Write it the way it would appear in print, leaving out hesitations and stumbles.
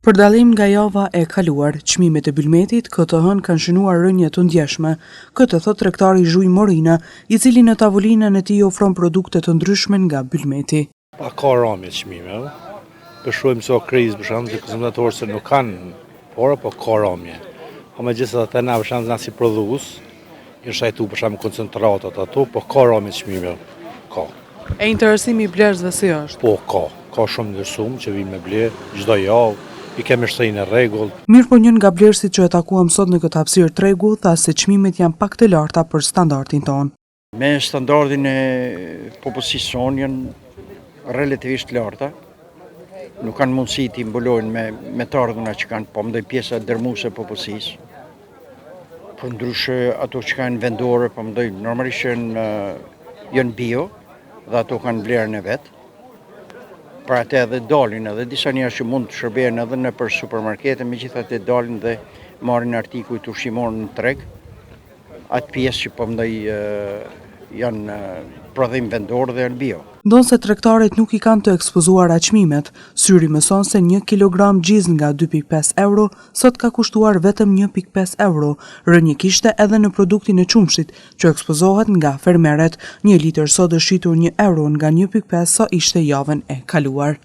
Për dallim nga java e kaluar, çmimet e Bylmetit këtë hënë kanë shënuar rënje të ndjeshme. Këtë thot tregtari Zhuj Morina, i cili në tavolinën e tij ofron produkte të ndryshme nga Bylmeti. Ka rënje çmimeve. Besojmë se o krizë për shembull që konsumatorët se nuk kanë por ka rënje. Po megjithatë na për shembull si prodhues, janë shajtu për shembull koncentratat ato, po ka rënje çmimeve. Ka. E interesimi i blerësve si është? Po ka shumë ndërsum që vinë me ble çdo javë. I kemi shtërinë e rregull. Mirë po njën nga blerësit që e takuam sot në këtë hapësirë tregu, tha se çmimet janë pak të larta për standardin tonë. Me standardin e popullsisë sonë janë relativisht larta. Nuk kanë mundësi të mbulojnë me të ardhuna që kanë, po mendoj pjesa dërmuese e popullsisë. Për ndryshe ato që kanë vendore, po mendoj normalisht janë bio dhe ato kanë vlerën e vet. Pra atë edhe dalin edhe disa njerëz që mund të shërbejnë edhe në për supermarkete, megjithatë dalin dhe marrin artikuj të ushqimor në treg. Atë pjesë që po mendoj janë prodhim vendor dhe janë bio. Ndonse tregtarët nuk i kanë të ekspozuara çmimet, syri mëson se 1 kilogram gjizë nga 2.5 euro sot ka kushtuar vetëm 1.5 euro. Rënje kishte edhe në produktin e qumshit, që ekspozohet nga fermeret. 1 litër sot është shitur 1 euro nga 1.5 sa ishte javën e kaluar.